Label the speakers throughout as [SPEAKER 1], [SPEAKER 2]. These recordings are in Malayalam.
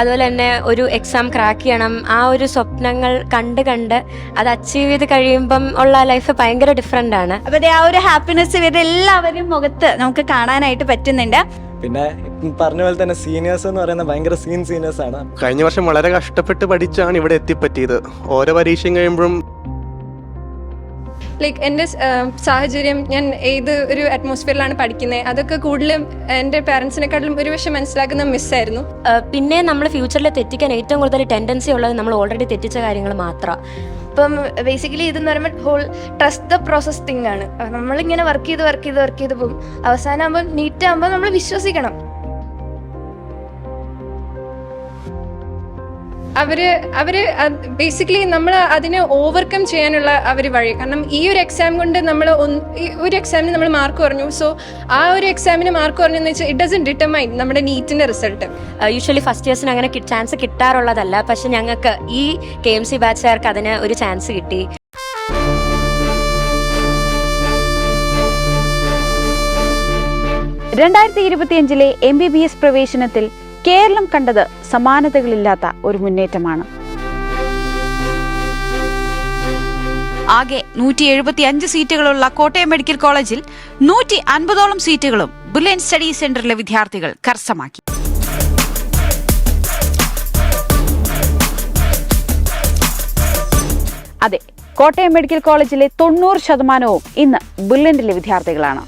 [SPEAKER 1] അതുപോലെ തന്നെ ഒരു എക്സാം ക്രാക്ക് ചെയ്യണം, ആ ഒരു സ്വപ്നങ്ങൾ കണ്ട് അത് അച്ചീവ് ചെയ്ത് കഴിയുമ്പം ഉള്ള ലൈഫ് ഭയങ്കര ഡിഫറെൻ്റ് ആണ്.
[SPEAKER 2] അപ്പോൾ ആ ഒരു ഹാപ്പിനെസ് ഇവരുടെ എല്ലാവരും മുഖത്ത് നമുക്ക് കാണാനായിട്ട് പറ്റുന്നുണ്ട്.
[SPEAKER 3] പിന്നെ പറഞ്ഞ പോലെ തന്നെ സീനിയേഴ്സ് എന്ന് പറയുന്നത് ഭയങ്കര സീനിയേഴ്സ് ആണ്.
[SPEAKER 4] കഴിഞ്ഞ വർഷം വളരെ കഷ്ടപ്പെട്ട് പഠിച്ചാണ് ഇവിടെ എത്തിപ്പറ്റിയത്. ഓരോ പരീക്ഷയും കഴിയുമ്പോഴും
[SPEAKER 5] ലൈക്ക് എൻ്റെ സാഹചര്യം, ഞാൻ ഏത് ഒരു അറ്റ്മോസ്ഫിയറിലാണ് പഠിക്കുന്നത്, അതൊക്കെ കൂടുതലും എൻ്റെ പാരൻസിനെക്കാട്ടിലും ഒരു പക്ഷേ മനസ്സിലാക്കുന്ന മിസ്സായിരുന്നു.
[SPEAKER 1] പിന്നെ നമ്മൾ ഫ്യൂച്ചറിൽ തെറ്റിക്കാൻ ഏറ്റവും കൂടുതൽ ടെൻഡൻസി ഉള്ളത് നമ്മൾ ഓൾറെഡി തെറ്റിച്ച കാര്യങ്ങൾ മാത്രമാണ്.
[SPEAKER 6] ഇപ്പം ബേസിക്കലി ഇതെന്ന് പറയുമ്പോൾ whole trust the process thing ആണ്. നമ്മളിങ്ങനെ വർക്ക് ചെയ്ത് പോകും. അവസാനം ആകുമ്പോൾ നീറ്റ് ആകുമ്പോൾ നമ്മൾ വിശ്വസിക്കണം.
[SPEAKER 5] അവര് ബേസിക്കലി നമ്മൾ അതിനെ ഓവർകം ചെയ്യാനുള്ള വഴി. കാരണം ഈ ഒരു എക്സാം കൊണ്ട് ഒരു എക്സാമിന് നമ്മൾ മാർക്ക് കുറഞ്ഞു, സോ ആ ഒരു എക്സാമിന് മാർക്ക് കുറഞ്ഞെന്ന് വെച്ചാൽ ഇറ്റ് ഡസൻ ഡിറ്റർമൈൻ നമ്മുടെ നീറ്റിന്റെ റിസൾട്ട്.
[SPEAKER 1] യൂഷ്വലി ഫസ്റ്റ് ഇയേഴ്സിന് അങ്ങനെ ചാൻസ് കിട്ടാറുള്ളതല്ല, പക്ഷെ ഞങ്ങൾക്ക് ഈ KMC ബാച്ചുകാർക്ക് അതിന് ഒരു ചാൻസ് കിട്ടി.
[SPEAKER 7] MBBS പ്രവേശനത്തിൽ കേരളം കണ്ടത് സമാനതകളില്ലാത്ത ഒരു മുന്നേറ്റമാണ്. ആകെ 175 സീറ്റുകളുള്ള കോട്ടയം മെഡിക്കൽ കോളേജിൽ 150ഓളം സീറ്റുകളും ബുള്ളൻ സ്റ്റഡി സെന്ററിലെ വിദ്യാർത്ഥികൾ കരസ്ഥമാക്കി. അതെ, കോട്ടയം മെഡിക്കൽ കോളേജിലെ 90% ഇന്ന് ബുള്ളന്റിലെ വിദ്യാർത്ഥികളാണ്.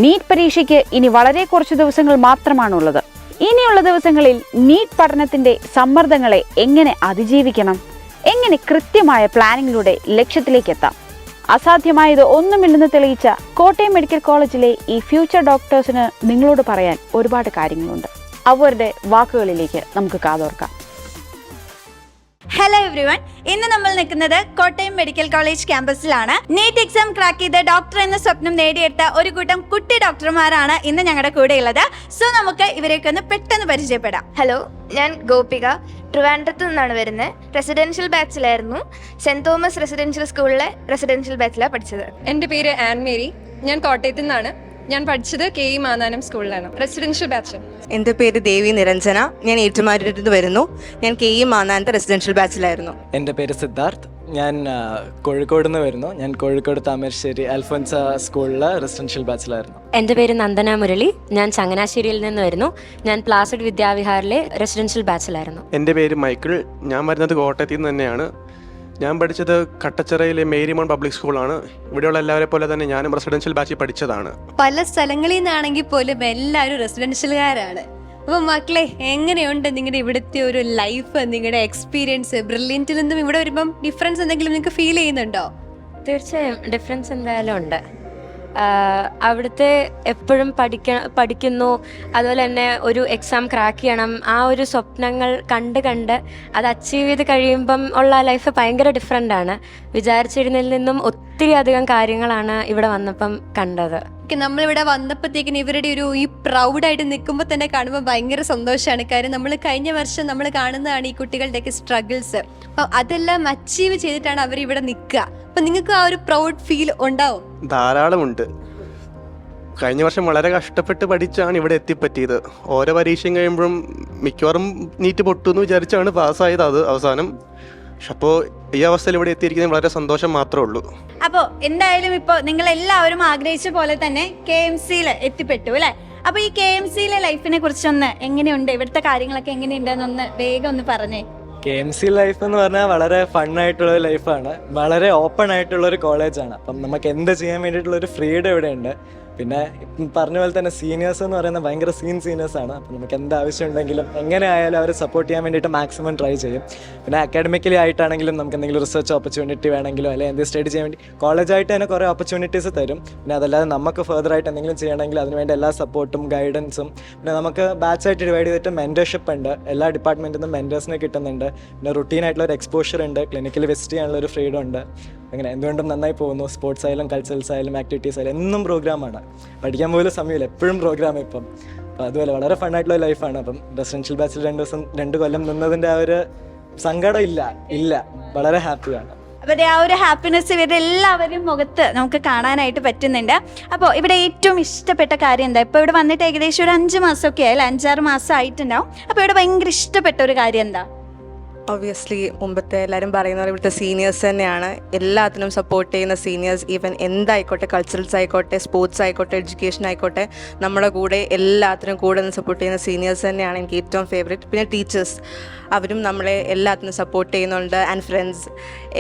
[SPEAKER 7] നീറ്റ് പരീക്ഷയ്ക്ക് ഇനി വളരെ കുറച്ച് ദിവസങ്ങൾ മാത്രമാണുള്ളത്. ഇനിയുള്ള ദിവസങ്ങളിൽ നീറ്റ് പഠനത്തിന്റെ സമ്മർദ്ദങ്ങളെ എങ്ങനെ അതിജീവിക്കണം, എങ്ങനെ കൃത്യമായ പ്ലാനിങ്ങിലൂടെ ലക്ഷ്യത്തിലേക്ക് എത്താം, അസാധ്യമായത് ഒന്നുമില്ലെന്ന് തെളിയിച്ച കോട്ടയം മെഡിക്കൽ കോളേജിലെ ഈ ഫ്യൂച്ചർ ഡോക്ടേഴ്സിന് നിങ്ങളോട് പറയാൻ ഒരുപാട് കാര്യങ്ങളുണ്ട്. അവരുടെ വാക്കുകളിലേക്ക് നമുക്ക് കാതോർക്കാം.
[SPEAKER 2] ഹലോ എവ്രിവൺ, ഇന്ന് നമ്മൾ നിൽക്കുന്നത് കോട്ടയം മെഡിക്കൽ കോളേജ് ക്യാമ്പസിലാണ്. നീറ്റ് എക്സാം ക്രാക്ക് ചെയ്ത് ഡോക്ടർ എന്ന സ്വപ്നം നേടിയെടുത്ത ഒരു കൂട്ടം കുട്ടി ഡോക്ടർമാരാണ് ഇന്ന് ഞങ്ങളുടെ കൂടെ ഉള്ളത്. സോ നമുക്ക് ഇവരെയൊക്കെ ഒന്ന് പെട്ടെന്ന് പരിചയപ്പെടാം.
[SPEAKER 6] ഹലോ, ഞാൻ ഗോപിക, ട്രിവാൻഡ്രത്ത് നിന്നാണ് വരുന്നത്. റെസിഡൻഷ്യൽ ബാച്ചിലായിരുന്നു. സെന്റ് തോമസ് റെസിഡൻഷ്യൽ സ്കൂളിലെ റെസിഡൻഷ്യൽ ബാച്ചിലാണ് പഠിച്ചത്.
[SPEAKER 5] എൻ്റെ പേര് ആൻ മേരി, ഞാൻ കോട്ടയത്തു നിന്നാണ്. ഞാൻ പഠിച്ചത് KE മാന്നാനം സ്കൂളിലാണ്, റെസിഡൻഷ്യൽ ബാച്ച്.
[SPEAKER 8] എൻ്റെ പേര് ദേവി നിരഞ്ജന, ഞാൻ ഏറ്റുമാനൂരിൽ വരുന്നു. ഞാൻ KE മാന്നാനത്തെ റെസിഡൻഷ്യൽ ബാച്ചിലായിരുന്നു.
[SPEAKER 3] എൻ്റെ പേര് സിദ്ധാർത്ഥ്, ഞാൻ കോഴിക്കോട് നിന്ന് വരുന്നു. ഞാൻ കോഴിക്കോട് താമരശ്ശേരി അൽഫോൻസ സ്കൂളിലെ റെസിഡൻഷ്യൽ ബാച്ചിലായിരുന്നു.
[SPEAKER 1] എൻ്റെ പേര് നന്ദന മുരളി, ഞാൻ ചങ്ങനാശ്ശേരിയിൽ നിന്ന് വരുന്നു. ഞാൻ പ്ലാസിഡ് വിദ്യാവിഹാറിലെ റെസിഡൻഷ്യൽ ബാച്ചിലായിരുന്നു.
[SPEAKER 4] എൻ്റെ പേര് മൈക്കിൾ, ഞാൻ വരുന്നത് കോട്ടയത്തിൽ നിന്ന് തന്നെയാണ്. ഞാൻ പഠിച്ചത് കട്ടച്ചിറയിലെ മേരിമോൺ പബ്ലിക് സ്കൂളാണ്. ഇവിടെയുള്ള എല്ലാവരെ പോലെ തന്നെ ഞാനും റെസിഡൻഷ്യൽ ബാച്ചിൽ പഠിച്ചതാണ്.
[SPEAKER 9] പല സ്ഥലങ്ങളിൽ നിന്നാണെങ്കിൽ പോലും എല്ലാവരും റെസിഡൻഷ്യലുകാരാണ്. അപ്പോൾ മക്കളെ, എങ്ങനെയുണ്ട് നിങ്ങളുടെ ഇവിടുത്തെ ഒരു ലൈഫ്, നിങ്ങളുടെ എക്സ്പീരിയൻസ്? ബ്രില്യൻറ്റിൽ നിന്നും ഇവിടെ വരുമ്പം ഡിഫറൻസ് എന്തെങ്കിലും നിങ്ങൾക്ക് ഫീൽ ചെയ്യുന്നുണ്ടോ?
[SPEAKER 1] തീർച്ചയായും ഡിഫറൻസ് എന്തായാലും ഉണ്ട്. അവിടുത്തെ എപ്പോഴും പഠിക്കുന്നു, അതുപോലെ തന്നെ ഒരു എക്സാം ക്രാക്ക് ചെയ്യണം, ആ ഒരു സ്വപ്നങ്ങൾ കണ്ട് അത് അച്ചീവ് ചെയ്ത് കഴിയുമ്പം ഉള്ള ലൈഫ് ഭയങ്കര ഡിഫറെൻ്റ് ആണ്. വിചാരിച്ചിരുന്നതിൽ നിന്നും ഒത്തിരി അധികം കാര്യങ്ങളാണ് ഇവിടെ വന്നപ്പം കണ്ടത്.
[SPEAKER 9] നമ്മളിവിടെ വന്നപ്പോഴത്തേക്കിന് ഇവരുടെ ഈ പ്രൗഡായിട്ട് നിൽക്കുമ്പോൾ തന്നെ കാണുമ്പോൾ ഭയങ്കര സന്തോഷമാണ്. കാര്യം നമ്മൾ കഴിഞ്ഞ വർഷം നമ്മൾ കാണുന്നതാണ് ഈ കുട്ടികളുടെയൊക്കെ സ്ട്രഗിൾസ്. അപ്പം അതെല്ലാം അച്ചീവ് ചെയ്തിട്ടാണ് അവരിവിടെ നിൽക്കുക. അപ്പം നിങ്ങൾക്ക് ആ ഒരു പ്രൗഡ് ഫീൽ ഉണ്ടാവും?
[SPEAKER 4] ധാരാളമുണ്ട്. കഴിഞ്ഞ വർഷം വളരെ കഷ്ടപ്പെട്ട് പഠിച്ചാണ് ഇവിടെ എത്തിപ്പറ്റിയത്. ഓരോ പരീക്ഷയും കഴിയുമ്പോഴും മിക്കവാറും നീറ്റ് പൊട്ടുമെന്ന് വിചാരിച്ചാണ് പാസ്സായത്. അത് അവസാനം അപ്പോൾ ഈ അവസ്ഥയിൽ ഇവിടെ എത്തിയിരിക്കുന്നത് വളരെ സന്തോഷം മാത്രമേ ഉള്ളൂ.
[SPEAKER 2] അപ്പോൾ എന്തായാലും ഇപ്പോൾ നിങ്ങൾ എല്ലാവരും ആഗ്രഹിച്ച പോലെ തന്നെ KMCയിൽ എത്തിപ്പെട്ടു അല്ലേ? അപ്പോൾ ഈ KMCയിലെ ലൈഫിനെ കുറിച്ചൊന്ന് എങ്ങനെയുണ്ട്, ഇവിടുത്തെ കാര്യങ്ങളൊക്കെ എങ്ങനെയുണ്ടെന്നൊന്ന് വേഗം ഒന്ന് പറഞ്ഞേ.
[SPEAKER 3] KMC ലൈഫ് എന്ന് പറഞ്ഞാൽ വളരെ ഫണ്ണായിട്ടുള്ള ലൈഫാണ്. വളരെ ഓപ്പൺ ആയിട്ടുള്ള ഒരു കോളേജാണ്. അപ്പം നമുക്ക് എന്ത് ചെയ്യാൻ വേണ്ടിയിട്ടുള്ളൊരു ഫ്രീഡം ഇവിടെ ഉണ്ട്. പിന്നെ പറഞ്ഞ പോലെ തന്നെ സീനിയേഴ്സ് എന്ന് പറയുന്നത് ഭയങ്കര സീനിയേഴ്സ് ആണ്. അപ്പം നമുക്ക് എന്ത് ആവശ്യം ഉണ്ടെങ്കിലും എങ്ങനെ ആയാലും അവർ സപ്പോർട്ട് ചെയ്യാൻ വേണ്ടിയിട്ട് മാക്സിമം ട്രൈ ചെയ്യും. പിന്നെ അക്കാഡമിക്കലി ആയിട്ടാണെങ്കിലും നമുക്ക് എന്തെങ്കിലും റിസർച്ച് ഓപ്പർച്യൂണിറ്റി വേണമെങ്കിലോ അല്ലെങ്കിൽ എന്തെങ്കിലും സ്റ്റഡി ചെയ്യാൻ വേണ്ടി കോളേജായിട്ട് തന്നെ കുറേ ഓപ്പർച്യൂണിറ്റീസ് തരും. പിന്നെ അതല്ലാതെ നമുക്ക് ഫർദറായിട്ട് എന്തെങ്കിലും ചെയ്യണമെങ്കിൽ അതിനുവേണ്ടി എല്ലാ സപ്പോർട്ടും ഗൈഡൻസും. പിന്നെ നമുക്ക് ബാച്ചായിട്ട് ഡിവൈഡ് ചെയ്തിട്ട് മെൻറ്റർഷിപ്പ് ഉണ്ട്. എല്ലാ ഡിപ്പാർട്ട്മെൻറ്റിൽ നിന്നും മെൻറ്റേഴ്സിനെ കിട്ടുന്നുണ്ട്. പിന്നെ റുട്ടീനായിട്ടുള്ള ഒരു എക്സ്പോഷർ ഉണ്ട്. ക്ലിനിക്കൽ വിസിറ്റ് ചെയ്യാനുള്ള ഒരു ഫ്രീഡം ഉണ്ട്. അങ്ങനെ എന്തുകൊണ്ടും നന്നായി പോകുന്നു. സ്പോർട്സ് ആയാലും കൾച്ചറൽസ് ആയാലും ആക്ടിവിറ്റീസ് ആയാലും എന്നും പ്രോഗ്രാമാണ്. പഠിക്കാൻ പോലും സമയമില്ല, എപ്പോഴും പ്രോഗ്രാം ഇപ്പം. അപ്പം അതുപോലെ വളരെ ഫണ്ണായിട്ടുള്ള ലൈഫാണ്. അപ്പം റെസിഡൻഷ്യൽ ബാച്ചിൽ 2 കൊല്ലം നിന്നതിൻ്റെ ആ ഒരു സങ്കടം ഇല്ല, വളരെ ഹാപ്പിയാണ്.
[SPEAKER 2] അപ്പോൾ ആ ഒരു ഹാപ്പിനെസ് ഇവരുടെ എല്ലാവരും മുഖത്ത് നമുക്ക് കാണാനായിട്ട് പറ്റുന്നുണ്ട്. അപ്പോൾ ഇവിടെ ഏറ്റവും ഇഷ്ടപ്പെട്ട കാര്യം എന്താ? ഇപ്പോൾ ഇവിടെ വന്നിട്ട് ഏകദേശം ഒരു 5 മാസമൊക്കെ ആയല്ലേ, 5-6 മാസം ആയിട്ടുണ്ടാവും. അപ്പോൾ ഇവിടെ ഭയങ്കര ഇഷ്ടപ്പെട്ട ഒരു കാര്യം എന്താ?
[SPEAKER 8] ഒബ്വിയസ്ലി മുമ്പത്തെ എല്ലാവരും പറയുന്നത് ഇവിടുത്തെ സീനിയേഴ്സ് തന്നെയാണ്. എല്ലാത്തിനും സപ്പോർട്ട് ചെയ്യുന്ന സീനിയേഴ്സ്. ഈവൻ എന്തായിക്കോട്ടെ, കൾച്ചറൽസ് ആയിക്കോട്ടെ, സ്പോർട്സ് ആയിക്കോട്ടെ, എഡ്യൂക്കേഷൻ ആയിക്കോട്ടെ, നമ്മുടെ കൂടെ എല്ലാത്തിനും കൂടെ നിന്ന് സപ്പോർട്ട് ചെയ്യുന്ന സീനിയേഴ്സ് തന്നെയാണ് എനിക്ക് ഏറ്റവും ഫേവറേറ്റ്. പിന്നെ ടീച്ചേഴ്സ്, അവരും നമ്മളെ എല്ലാത്തിനും സപ്പോർട്ട് ചെയ്യുന്നുണ്ട്. ആൻഡ് ഫ്രണ്ട്സ്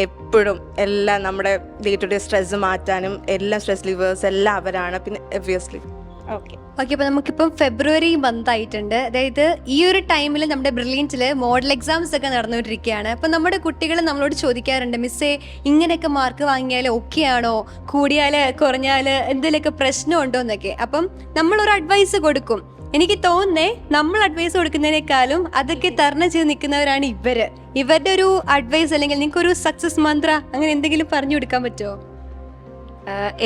[SPEAKER 8] എപ്പോഴും എല്ലാം നമ്മുടെ ഡേ ടു ഡേ സ്ട്രെസ് മാറ്റാനും എല്ലാം സ്ട്രെസ് ലിവേഴ്സ് എല്ലാം അവരാണ്. പിന്നെ ഒബ്വിയസ്ലി
[SPEAKER 2] ഓക്കെ,
[SPEAKER 9] അപ്പോൾ നമുക്കിപ്പം ഫെബ്രുവരി മന്ത് ആയിട്ടുണ്ട്. അതായത് ഈ ഒരു ടൈമിൽ നമ്മുടെ ബ്രില്യൻറ്റിൽ മോഡൽ എക്സാംസ് ഒക്കെ നടന്നുകൊണ്ടിരിക്കുകയാണ്. അപ്പം നമ്മുടെ കുട്ടികൾ നമ്മളോട് ചോദിക്കാറുണ്ട്, മിസ്സേ ഇങ്ങനെയൊക്കെ മാർക്ക് വാങ്ങിയാൽ ഓക്കെ ആണോ, കൂടിയാൽ കുറഞ്ഞാൽ എന്തെങ്കിലുമൊക്കെ പ്രശ്നമുണ്ടോ എന്നൊക്കെ. അപ്പം നമ്മളൊരു അഡ്വൈസ് കൊടുക്കും. എനിക്ക് തോന്നുന്നേ നമ്മൾ അഡ്വൈസ് കൊടുക്കുന്നതിനേക്കാളും അതൊക്കെ തരണം ചെയ്ത് നിൽക്കുന്നവരാണ് ഇവരുടെ ഒരു അഡ്വൈസ് അല്ലെങ്കിൽ നിങ്ങൾക്കൊരു സക്സസ് മന്ത്ര അങ്ങനെ എന്തെങ്കിലും പറഞ്ഞു കൊടുക്കാൻ പറ്റുമോ?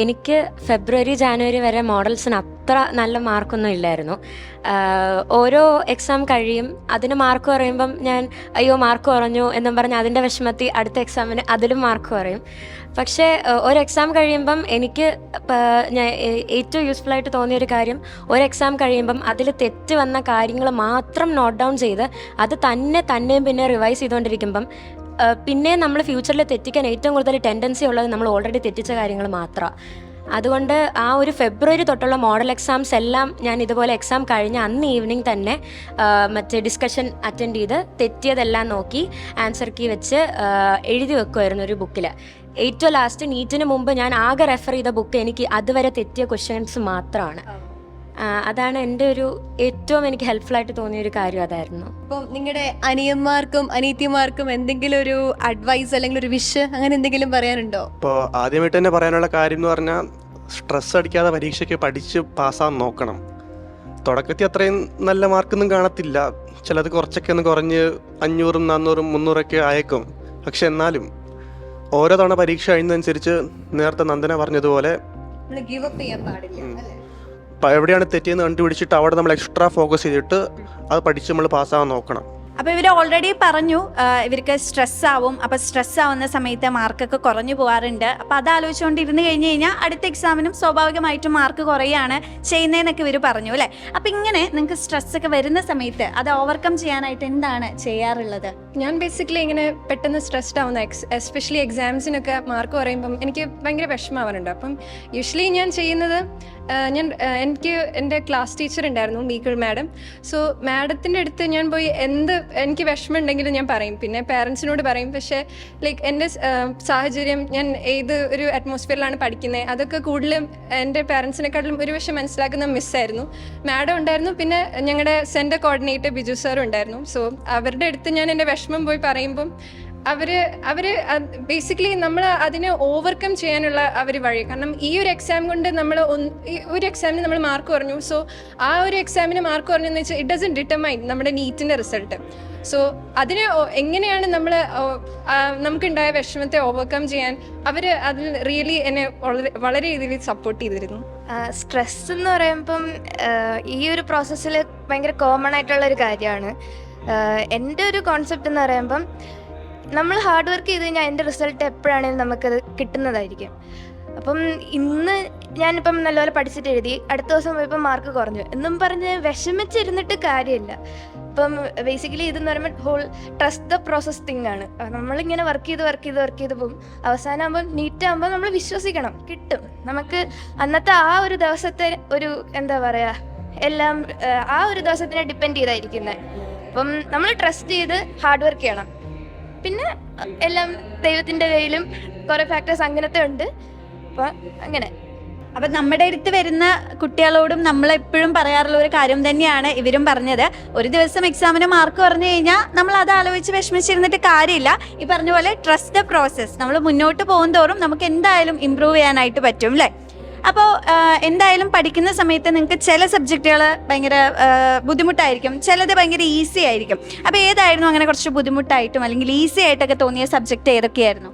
[SPEAKER 1] എനിക്ക് ഫെബ്രുവരി ജാനുവരി വരെ മോഡൽസിന് അത്ര നല്ല മാർക്കൊന്നും ഇല്ലായിരുന്നു. ഓരോ എക്സാം കഴിയും, അതിന് മാർക്ക് കുറയുമ്പം ഞാൻ അയ്യോ മാർക്ക് കുറഞ്ഞു എന്നും പറഞ്ഞ് അതിൻ്റെ വിഷമത്തിൽ അടുത്ത എക്സാമിന് അതിലും മാർക്ക് കുറയും. പക്ഷേ ഒരു എക്സാം കഴിയുമ്പം എനിക്ക് ഏറ്റവും യൂസ്ഫുൾ ആയിട്ട് തോന്നിയൊരു കാര്യം, ഒരു എക്സാം കഴിയുമ്പം അതിൽ തെറ്റ് വന്ന കാര്യങ്ങൾ മാത്രം നോട്ട് ഡൗൺ ചെയ്ത് അത് തന്നെയും പിന്നെ റിവൈസ് ചെയ്തുകൊണ്ടിരിക്കുമ്പം പിന്നെ നമ്മൾ ഫ്യൂച്ചറിൽ തെറ്റിക്കാൻ ഏറ്റവും കൂടുതൽ ടെൻഡൻസി ഉള്ളത് നമ്മൾ ഓൾറെഡി തെറ്റിച്ച കാര്യങ്ങൾ മാത്രമാണ്. അതുകൊണ്ട് ആ ഒരു ഫെബ്രുവരി തൊട്ടുള്ള മോഡൽ എക്സാംസ് എല്ലാം ഞാൻ ഇതുപോലെ എക്സാം കഴിഞ്ഞ അന്ന് ഈവനിങ് തന്നെ മറ്റേ ഡിസ്കഷൻ അറ്റൻഡ് ചെയ്ത് തെറ്റിയതെല്ലാം നോക്കി ആൻസർ കീ വെച്ച് എഴുതി വെക്കുമായിരുന്നു ഒരു ബുക്കിൽ. ഏറ്റവും ലാസ്റ്റ് നീറ്റിന് മുമ്പ് ഞാൻ ആകെ റെഫർ ചെയ്ത ബുക്ക് എനിക്ക് അതുവരെ തെറ്റിയ ക്വസ്റ്റ്യൻസ് മാത്രമാണ്. അതാണ് എൻ്റെ ഒരു ഏറ്റവും എനിക്ക് ഹെൽപ്ഫുൾ ആയിട്ട് തോന്നിയൊരു കാര്യം അതായിരുന്നു.
[SPEAKER 9] അപ്പം നിങ്ങളുടെ അനിയന്മാർക്കും അനിയത്തിമാർക്കും എന്തെങ്കിലും ഒരു അഡ്വൈസ് അല്ലെങ്കിൽ ഒരു വിഷ് അങ്ങനെ എന്തെങ്കിലും പറയാനുണ്ടോ?
[SPEAKER 4] ഇപ്പോൾ ആദ്യമായിട്ട് തന്നെ പറയാനുള്ള കാര്യം എന്ന് പറഞ്ഞാൽ സ്ട്രെസ് അടിക്കാതെ പരീക്ഷയ്ക്ക് പഠിച്ച് പാസ്സാകാൻ നോക്കണം. തുടക്കത്തിൽ അത്രയും നല്ല മാർക്കൊന്നും കാണത്തില്ല, ചിലത് കുറച്ചൊക്കെ ഒന്ന് കുറഞ്ഞ് 500, 400, 300 ആയേക്കും. പക്ഷെ എന്നാലും ഓരോ തവണ പരീക്ഷ കഴിയുന്നതനുസരിച്ച് നേരത്തെ നന്ദന പറഞ്ഞതുപോലെ
[SPEAKER 9] ഗിവ് അപ്പ് ചെയ്യാൻ പാടില്ല അല്ലേ?
[SPEAKER 4] എവിടെയാണ് തെറ്റിയെന്ന് കണ്ടുപിടിച്ചിട്ട് അവിടെ നമ്മൾ എക്സ്ട്രാ ഫോക്കസ് ചെയ്തിട്ട് അത് പഠിച്ച് നമ്മൾ പാസ്സാകാൻ നോക്കണം.
[SPEAKER 2] അപ്പോൾ ഇവർ ഓൾറെഡി പറഞ്ഞു ഇവർക്ക് സ്ട്രെസ് ആവും. അപ്പോൾ സ്ട്രെസ് ആവുന്ന സമയത്ത് മാർക്കൊക്കെ കുറഞ്ഞു പോകാറുണ്ട്. അപ്പോൾ അത് ആലോചിച്ചുകൊണ്ടിരുന്ന് കഴിഞ്ഞ് കഴിഞ്ഞാൽ അടുത്ത എക്സാമിനും സ്വാഭാവികമായിട്ടും മാർക്ക് കുറയാണ് ചെയ്യുന്നതെന്നൊക്കെ ഇവർ പറഞ്ഞു അല്ലേ. അപ്പോൾ ഇങ്ങനെ നിങ്ങൾക്ക് സ്ട്രെസ്സൊക്കെ വരുന്ന സമയത്ത് അത് ഓവർകം ചെയ്യാനായിട്ട് എന്താണ് ചെയ്യാറുള്ളത്?
[SPEAKER 5] ഞാൻ ബേസിക്കലി ഇങ്ങനെ പെട്ടെന്ന് സ്ട്രെസ്ഡ് ആവുന്ന എസ്പെഷ്യലി എക്സാംസിനൊക്കെ മാർക്ക് പറയുമ്പം എനിക്ക് ഭയങ്കര വിഷമമാവാറുണ്ട്. അപ്പം യൂഷ്വലി ഞാൻ ചെയ്യുന്നത് എനിക്ക് എൻ്റെ ക്ലാസ് ടീച്ചർ ഉണ്ടായിരുന്നു, മീക്കിൾ മാഡം. സോ മാഡത്തിൻ്റെ അടുത്ത് ഞാൻ പോയി എനിക്ക് വിഷമം ഉണ്ടെങ്കിലും ഞാൻ പറയും, പിന്നെ പേരൻസിനോട് പറയും. പക്ഷേ ലൈക്ക് എൻ്റെ സാഹചര്യം, ഞാൻ ഏത് ഒരു അറ്റ്മോസ്ഫിയറിലാണ് പഠിക്കുന്നത്, അതൊക്കെ കൂടുതലും എൻ്റെ പേരൻസിനെക്കാട്ടിലും ഒരു പക്ഷേ മനസ്സിലാക്കുന്ന മിസ്സായിരുന്നു. മാഡം ഉണ്ടായിരുന്നു, പിന്നെ ഞങ്ങളുടെ സെൻറ്റർ കോർഡിനേറ്റർ ബിജു സാറും ഉണ്ടായിരുന്നു. സോ അവരുടെ അടുത്ത് ഞാൻ എൻ്റെ വിഷമം പോയി പറയുമ്പം അവർ ബേസിക്കലി നമ്മൾ അതിനെ ഓവർകം ചെയ്യാനുള്ള വഴി. കാരണം ഈ ഒരു എക്സാം കൊണ്ട് ഒരു എക്സാമിന് നമ്മൾ മാർക്ക് കുറഞ്ഞു. സോ ആ ഒരു എക്സാമിന് മാർക്ക് കുറഞ്ഞെന്ന് വെച്ചാൽ ഇറ്റ് ഡസൻറ്റ് ഡിറ്റർമൈൻ നമ്മുടെ നീറ്റിൻ്റെ റിസൾട്ട്. സോ അതിനെ എങ്ങനെയാണ് നമുക്കുണ്ടായ വിഷമത്തെ ഓവർകം ചെയ്യാൻ അതിൽ റിയലി എന്നെ വളരെ രീതിയിൽ സപ്പോർട്ട് ചെയ്തിരുന്നു.
[SPEAKER 6] സ്ട്രെസ് എന്ന് പറയുമ്പം ഈ ഒരു പ്രോസസ്സിൽ ഭയങ്കര കോമൺ ആയിട്ടുള്ളൊരു കാര്യമാണ്. എൻ്റെ ഒരു കോൺസെപ്റ്റ് എന്ന് പറയുമ്പം നമ്മൾ ഹാർഡ് വർക്ക് ചെയ്ത് കഴിഞ്ഞാൽ അതിൻ്റെ റിസൾട്ട് എപ്പോഴാണെങ്കിലും നമുക്കത് കിട്ടുന്നതായിരിക്കും. അപ്പം ഇന്ന് ഞാനിപ്പം നല്ലപോലെ പഠിച്ചിട്ട് എഴുതി, അടുത്ത ദിവസം പോയപ്പോൾ മാർക്ക് കുറഞ്ഞു എന്നും പറഞ്ഞ് വിഷമിച്ചിരുന്നിട്ട് കാര്യമില്ല. ഇപ്പം ബേസിക്കലി ഇതെന്ന് പറയുമ്പോൾ whole trust the process thing ആണ്. നമ്മളിങ്ങനെ വർക്ക് ചെയ്ത് പോകും. അവസാനമാകുമ്പോൾ നീറ്റാകുമ്പോൾ നമ്മൾ വിശ്വസിക്കണം കിട്ടും. നമുക്ക് അന്നത്തെ ആ ഒരു ദിവസത്തെ ഒരു എന്താ പറയുക, എല്ലാം ആ ഒരു ദിവസത്തിനെ ഡിപ്പെൻഡ് ചെയ്തായിരിക്കുന്നത്. അപ്പം നമ്മൾ ട്രസ്റ്റ് ചെയ്ത് ഹാർഡ് വർക്ക് ചെയ്യണം. പിന്നെ എല്ലാം ദൈവത്തിൻ്റെ കയ്യിലും കുറേ ഫാക്ടേഴ്സ് അങ്ങനത്തെ ഉണ്ട്. അപ്പോൾ അങ്ങനെ
[SPEAKER 2] അപ്പം നമ്മുടെ അടുത്ത് വരുന്ന കുട്ടികളോടും നമ്മളെപ്പോഴും പറയാറുള്ള ഒരു കാര്യം തന്നെയാണ് ഇവരും പറഞ്ഞത്. ഒരു ദിവസം എക്സാമിന് മാർക്ക് പറഞ്ഞു കഴിഞ്ഞാൽ നമ്മൾ അത് ആലോചിച്ച് വിഷമിച്ചിരുന്നിട്ട് കാര്യമില്ല. ഈ പറഞ്ഞ പോലെ ട്രസ്റ്റ് ദ പ്രോസസ്. നമ്മൾ മുന്നോട്ട് പോകും തോറും നമുക്ക് എന്തായാലും ഇമ്പ്രൂവ് ചെയ്യാനായിട്ട് പറ്റും അല്ലേ. അപ്പോൾ എന്തായാലും പഠിക്കുന്ന സമയത്ത് നിങ്ങൾക്ക് ചില സബ്ജക്റ്റുകൾ ഭയങ്കര ബുദ്ധിമുട്ടായിരിക്കും, ചിലത് ഭയങ്കര ഈസി ആയിരിക്കും. അപ്പോൾ ഏതായിരുന്നു അങ്ങനെ കുറച്ച് ബുദ്ധിമുട്ടായിട്ടും അല്ലെങ്കിൽ ഈസി ആയിട്ടൊക്കെ തോന്നിയ സബ്ജക്റ്റ് ഏതൊക്കെയായിരുന്നു?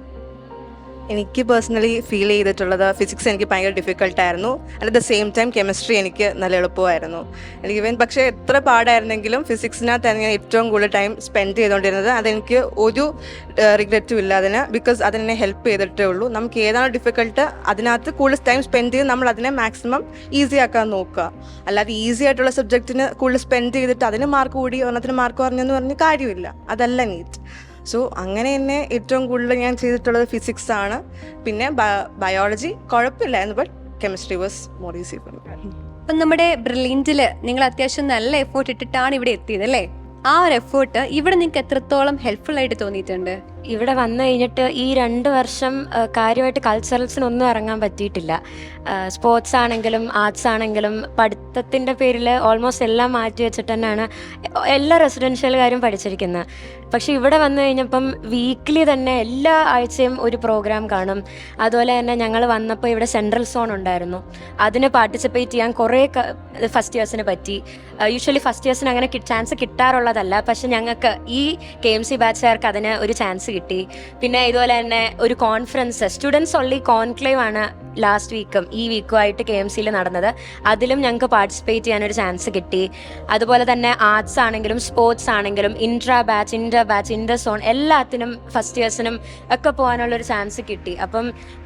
[SPEAKER 8] എനിക്ക് പേഴ്സണലി ഫീൽ ചെയ്തിട്ടുള്ളത് ഫിസിക്സ് എനിക്ക് ഭയങ്കര ഡിഫിക്കൽട്ടായിരുന്നു. At the same time chemistry എനിക്ക് നല്ല എളുപ്പമായിരുന്നു. എനിക്ക് ഇവൻ പക്ഷേ എത്ര പാടായിരുന്നെങ്കിലും ഫിസിക്സിനകത്ത് ഞാൻ ഏറ്റവും കൂടുതൽ ടൈം സ്പെൻഡ് ചെയ്തുകൊണ്ടിരുന്നത്. അതെനിക്ക് ഒരു റിഗ്രറ്റും ഇല്ല അതിന്, ബിക്കോസ് അതിനെ ഹെൽപ്പ് ചെയ്തിട്ടേ ഉള്ളൂ. നമുക്ക് ഏതാണ് ഡിഫിക്കൽട്ട് അതിനകത്ത് കൂടുതൽ ടൈം സ്പെൻഡ് ചെയ്ത് നമ്മൾ അതിനെ മാക്സിമം ഈസി ആക്കാൻ നോക്കുക. അല്ലാതെ ഈസി ആയിട്ടുള്ള സബ്ജക്റ്റിന് കൂടുതൽ സ്പെൻഡ് ചെയ്തിട്ട് അതിന് മാർക്ക് കൂടി ഒരെണ്ണത്തിന് മാർക്ക് കുറഞ്ഞെന്ന് പറഞ്ഞ് കാര്യമില്ല. അതല്ല നീറ്റ്. സോ അങ്ങനെ തന്നെ ഏറ്റവും കൂടുതൽ ഞാൻ ചെയ്തിട്ടുള്ളത് ഫിസിക്സ് ആണ്. പിന്നെ ബയോളജി കുഴപ്പമില്ലായിരുന്നു, but chemistry was more easy for me.
[SPEAKER 9] അപ്പം നമ്മുടെ ബ്രില്യൻറ്റിൽ നിങ്ങൾ അത്യാവശ്യം നല്ല എഫേർട്ട് ഇട്ടിട്ടാണ് ഇവിടെ എത്തിയത് അല്ലേ? ആ ഒരു എഫേർട്ട് ഇവിടെ നിങ്ങൾക്ക് എത്രത്തോളം ഹെൽപ്ഫുൾ ആയിട്ട് തോന്നിയിട്ടുണ്ട്?
[SPEAKER 1] ഇവിടെ വന്നു കഴിഞ്ഞിട്ട് ഈ 2 വർഷം കാര്യമായിട്ട് കൾച്ചറൽസിനൊന്നും ഇറങ്ങാൻ പറ്റിയിട്ടില്ല. സ്പോർട്സ് ആണെങ്കിലും ആർട്സ് ആണെങ്കിലും പഠിത്തത്തിൻ്റെ പേരിൽ ഓൾമോസ്റ്റ് എല്ലാം മാറ്റി വെച്ചിട്ട് തന്നെയാണ് എല്ലാ റെസിഡൻഷ്യലുകാരും പഠിച്ചിരിക്കുന്നത്. പക്ഷെ ഇവിടെ വന്നു കഴിഞ്ഞപ്പം വീക്ക്ലി തന്നെ എല്ലാ ആഴ്ചയും ഒരു പ്രോഗ്രാം കാണും. അതുപോലെ തന്നെ ഞങ്ങൾ വന്നപ്പോൾ ഇവിടെ സെൻട്രൽ സോൺ ഉണ്ടായിരുന്നു. അതിന് പാർട്ടിസിപ്പേറ്റ് ചെയ്യാൻ കുറേ ഫസ്റ്റ് ഇയേഴ്സിന് പറ്റി. യൂഷ്വലി ഫസ്റ്റ് ഇയേഴ്സിന് അങ്ങനെ ചാൻസ് കിട്ടാറുള്ളതല്ല. പക്ഷെ ഞങ്ങൾക്ക് ഈ KMC ബാച്ചുകാർക്ക് അതിന് ഒരു ചാൻസ് കിട്ടി. പിന്നെ ഇതുപോലെ തന്നെ ഒരു കോൺഫറൻസ് സ്റ്റുഡൻസ് ഉള്ളി കോൺക്ലേവ് ആണ് ലാസ്റ്റ് വീക്കും ഈ വീക്കുമായിട്ട് KMCയിൽ നടന്നത്. അതിലും ഞങ്ങൾക്ക് പാർട്ടിസിപ്പേറ്റ് ചെയ്യാനൊരു ചാൻസ് കിട്ടി. അതുപോലെ തന്നെ ആർട്സ് ആണെങ്കിലും സ്പോർട്സ് ആണെങ്കിലും ഇൻട്രാ ബാച്ച് ഇൻ്റർ സോൺ എല്ലാത്തിനും ഫസ്റ്റ് ഇയേഴ്സിനും ഒക്കെ പോകാനുള്ളൊരു ചാൻസ് കിട്ടി. അപ്പം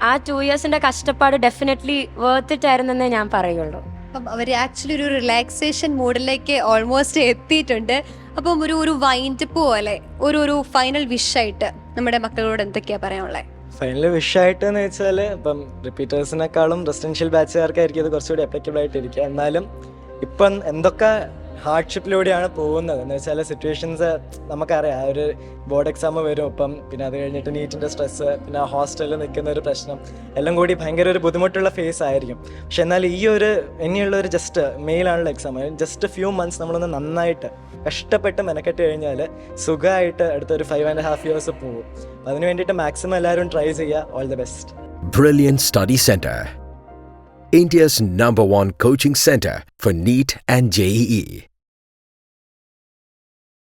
[SPEAKER 1] ആ 2 ഇയേഴ്സിൻ്റെ കഷ്ടപ്പാട് ഡെഫിനറ്റ്ലി വേർത്ത് ഇറ്റ് ആയിരുന്നെന്നേ ഞാൻ പറയുള്ളൂ.
[SPEAKER 9] അപ്പം അവർ ആക്ച്വലി ഒരു റിലാക്സേഷൻ മൂഡിലേക്ക് ഓൾമോസ്റ്റ് എത്തിയിട്ടുണ്ട്. അപ്പം ഒരു വൈൻഡ് അപ്പ് പോലെ ഒരു ഫൈനൽ വിഷായിട്ട് നമ്മുടെ മക്കളോട് എന്തൊക്കെയാണ് പറയാനുള്ളത്?
[SPEAKER 3] ഫൈനൽ വിഷായിട്ട് എന്ന് വെച്ചാൽ ഇപ്പം റിപ്പീറ്റേഴ്സിനേക്കാളും റെസിഡൻഷ്യൽ ബാച്ചുകാർക്കായിരിക്കും ഇത് കുറച്ചുകൂടി അപ്ലിക്കബിൾ ആയിട്ടിരിക്കുക. എന്നാലും ഇപ്പം എന്തൊക്കെ ഹാർഡ്ഷിപ്പിലൂടെയാണ് പോകുന്നത് എന്ന് വെച്ചാൽ സിറ്റുവേഷൻസ് നമുക്കറിയാം. ഒരു ബോർഡ് എക്സാം വരും, ഇപ്പം പിന്നെ അത് കഴിഞ്ഞിട്ട് നീറ്റിൻ്റെ സ്ട്രെസ്സ്, പിന്നെ ഹോസ്റ്റലിൽ നിൽക്കുന്ന ഒരു പ്രശ്നം, എല്ലാം കൂടി ഭയങ്കര ഒരു ബുദ്ധിമുട്ടുള്ള ഫേസ് ആയിരിക്കും. പക്ഷെ എന്നാൽ ഈ ഒരു ഇനിയുള്ള ഒരു ജസ്റ്റ് മെയിലാണുള്ള എക്സാം, ജസ്റ്റ് ഫ്യൂ മന്ത്സ് നമ്മളൊന്ന് നന്നായിട്ട് കഷ്ടപ്പെട്ട് മെനക്കെട്ട് കഴിഞ്ഞാൽ സുഖമായിട്ട് അടുത്തൊരു 5.5 years പോകും. അതിന് വേണ്ടിയിട്ട് മാക്സിമം എല്ലാവരും ട്രൈ ചെയ്യുക. All the best.
[SPEAKER 10] Brilliant Study Center, India's #1 coaching center for NEET and JEE.